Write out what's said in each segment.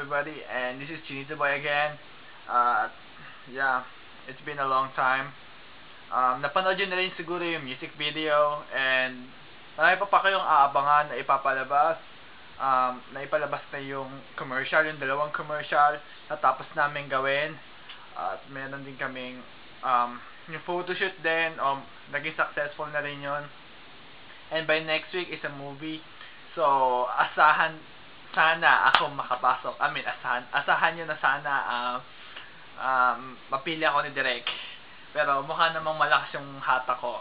everybody, and this is Chinito Boy again. Yeah, it's been a long time. Napanood nyo na rin siguro yung music video, and marami pa kayong aabangan na ipapalabas. Naipalabas na yung commercial, yung dalawang commercial, natapos namin gawin. At meron din kaming yung photoshoot din, naging successful na rin yun. And by next week is a movie. So, sana ako makapasok. Asahan nyo na sana mapili ako ni Direk. Pero mukha namang malakas yung hata ko.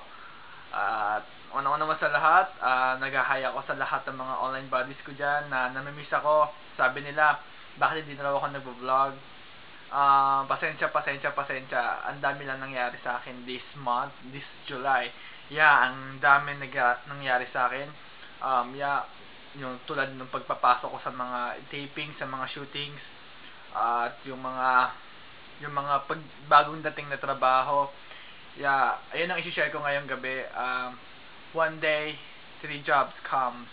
At una naman sa lahat, nag-hi ako sa lahat ng mga online buddies ko dyan na namimiss ako. Sabi nila, bakit hindi na raw ako nag-vlog? Pasensya. Ang dami lang nangyari sa akin this month, this July. Yeah, ang dami nangyari sa akin. Yung tulad ng pagpapasok ko sa mga taping, sa mga shootings, at yung mga bagong dating na trabaho. Yeah, ayun ang i-share ko ngayong gabi. One day, 3 jobs comes.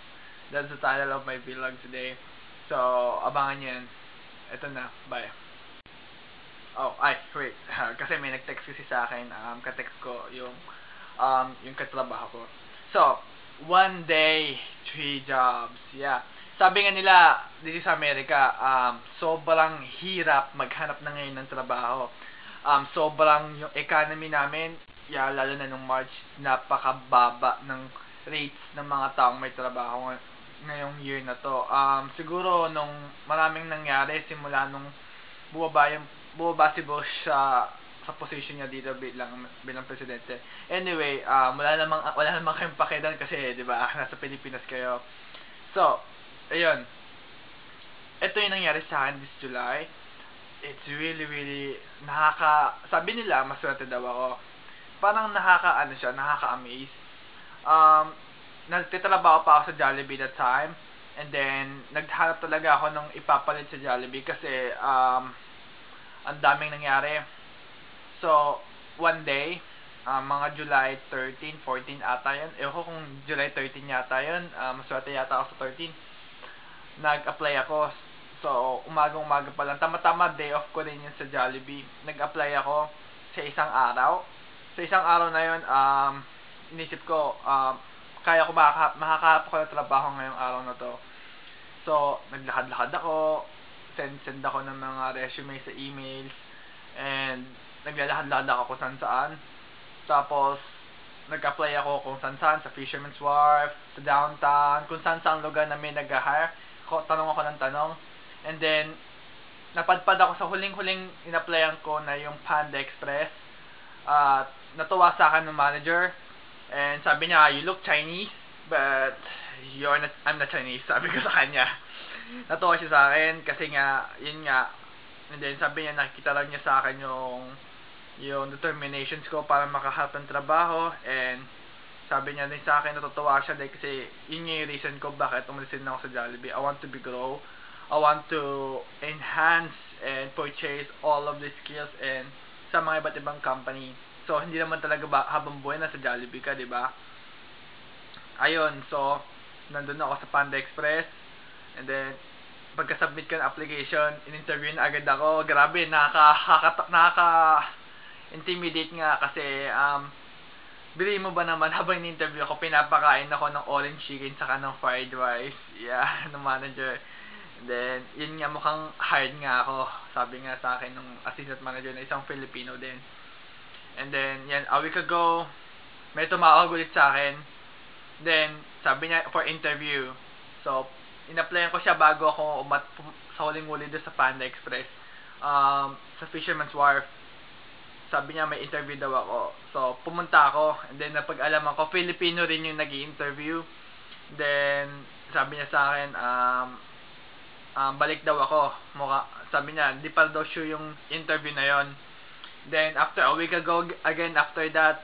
That's the title of my vlog today. So, abangan nyo yan. Ito na, bye. Wait. Kasi may nag-text kasi sa akin. Ka-text ko yung katrabaho ko. So, one day, 3 jobs. Yeah. Sabi nga nila, dito sa Amerika, sobrang hirap maghanap na ngayon ng trabaho. Sobrang yung economy namin, lalo na nung March, napakababa ng rates ng mga taong may trabaho ngayong year na to. Siguro nung maraming nangyari simula nung bumaba si Bush sa position niya dito bilang presidente. Anyway, wala namang kayong pakialam kasi 'di ba, nasa Pilipinas kayo. So, ayun. Ito yung nangyari sa akin this July. It's really sabi nila maswerte daw ako. Parang nakaka-amaze. Nagtitrabaho pa ako sa Jollibee that time, and then naghanap talaga ako ng ipapalit sa Jollibee kasi ang daming nangyari. So, one day, mga July 13, 14 ata yun. Ewan ko kung July 13 yata yun. Maswerte yata ako sa 13. Nag-apply ako. So, umaga pa lang. Tama-tama day off ko rin yun sa Jollibee. Nag-apply ako sa isang araw. Sa isang araw na yun, inisip ko, kaya ko makakahanap ko ng trabaho ngayong araw na to. So, naglakad-lakad ako. Send ako ng mga resume sa emails. And naglalakad-lakad ako kung saan-saan. Tapos, nag-apply ako kung saan-saan, sa Fisherman's Wharf, sa downtown, kung saan-saan lugar na may nag-hire. Tanong ako ng tanong. And then, napadpad ako sa huling-huling in-applyan ko na yung Panda Express. Natuwa sa akin ng manager. And sabi niya, you look Chinese, but I'm not Chinese. Sabi ko sa kanya. Natuwa siya sa akin kasi nga, yun nga. And then sabi niya, nakikita lang niya sa akin yung determinations ko para makahanap ng trabaho. And sabi niya din sa akin, natutuwa siya dahil kasi yun yung reason ko bakit umalis na ako sa Jollibee. I want to grow. I want to enhance and purchase all of the skills and sa mga iba't ibang company. So, hindi naman talaga habang buhay na sa Jollibee ka, diba? Ayun, so, nandun ako sa Panda Express. And then, pagka-submit ka ng application, in-interview na agad ako. Grabe, nakaka-intimidate nga kasi, bilhin mo ba naman, habang in-interview ako, pinapakain ako ng orange chicken saka ng fried rice. Yeah, ng manager. And then, yun nga, mukhang hired nga ako. Sabi nga sa akin ng assistant manager na isang Filipino din. And then, yan, a week ago, may tumawag ulit sa akin. Then, sabi niya, for interview. So, in-applyan ko siya bago ako sa huling-huli doon sa Panda Express. Sa Fisherman's Wharf. Sabi niya, may interview daw ako. So, pumunta ako. And then, napag-alaman ko, Filipino rin yung nag-i-interview. Then, sabi niya sa akin, balik daw ako. Sabi niya, di pa daw sure yung interview na yon. Then, after a week ago, again, after that,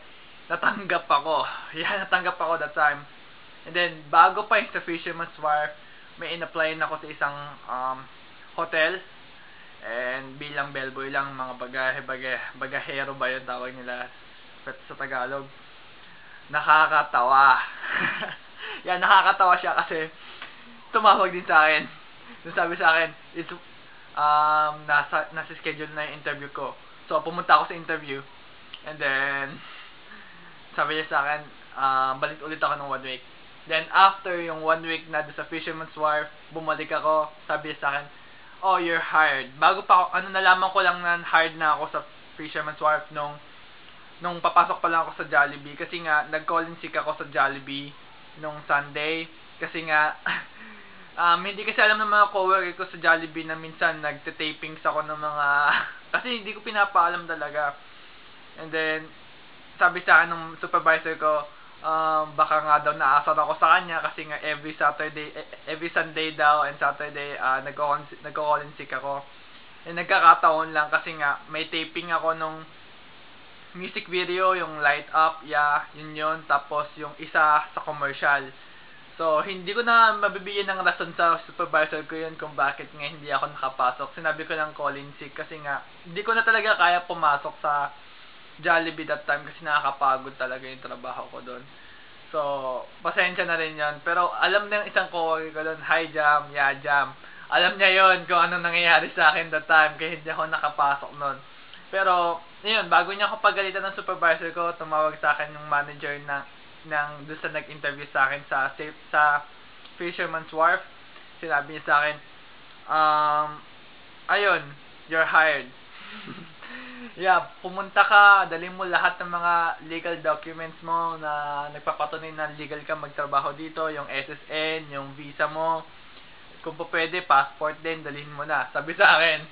natanggap ako. Natanggap ako that time. And then, bago pa yung sa Fisherman's Wharf, may in-applyin ako sa isang hotel. And bilang bellboy lang, mga bagahero ba yung tawag nila sa Tagalog. Nakakatawa. Nakakatawa siya kasi tumawag din sa akin. Sabi sa akin, nasa schedule na yung interview ko. So, pumunta ako sa interview. And then, sabi niya sa akin, balik ulit ako ng 1 week. Then, after yung 1 week na doon sa Fisherman's Wharf, bumalik ako, sabi niya sa akin, oh, you're hired. Bago pa ako, nalaman ko lang na hired na ako sa Fisherman's Wharf nung papasok pa lang ako sa Jollibee. Kasi nga, nag-call in sick ako sa Jollibee nung Sunday. Kasi nga, hindi kasi alam ng mga coworker ko sa Jollibee na minsan nagte-tapings ako ng mga kasi hindi ko pinapaalam talaga. And then sabi sa akin ng supervisor ko, baka nga daw naasar ako sa kanya kasi nga every Sunday daw and Saturday nagko-call in sick ako. And nagkakataon lang kasi nga may taping ako nung music video, yung Light Up, yun, tapos yung isa sa commercial. So, hindi ko na mabibigyan ng rason sa supervisor ko yun kung bakit nga hindi ako nakapasok. Sinabi ko lang call in sick kasi nga, hindi ko na talaga kaya pumasok sa Jollibee that time kasi nakakapagod talaga yung trabaho ko doon. So, pasensya na rin yun. Pero, alam na yung isang coworker ko doon, hi Jam, yeah Jam. Alam niya yun kung ano nangyayari sa akin that time kaya hindi ako nakapasok noon. Pero, yun, bago niya ako pagalitan ng supervisor ko, tumawag sa akin yung manager doon sa nag-interview sa akin sa Fisherman's Wharf. Sinabi niya sa akin, ayun, you're hired. Yeah, pumunta ka, dalhin mo lahat ng mga legal documents mo na nagpapatunay na legal ka magtrabaho dito, yung SSN, yung visa mo, kung po pwede, passport din, dalhin mo na. Sabi sa akin.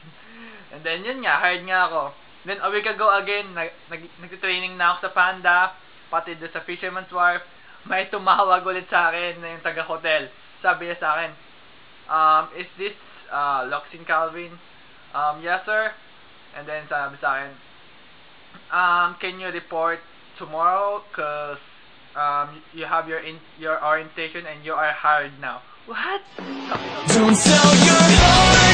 And then yun nga, hired nga ako. Then a week ago again, nag-training na ako sa Panda, pati doon sa Fisherman's Wharf. May tumawag ulit sa akin na yung taga-hotel. Sabi niya sa akin, is this Loxin Calvin? Yes sir. And then sabi sa akin, can you report tomorrow? Cause you have your orientation and you are hired now. What? Don't sell your heart.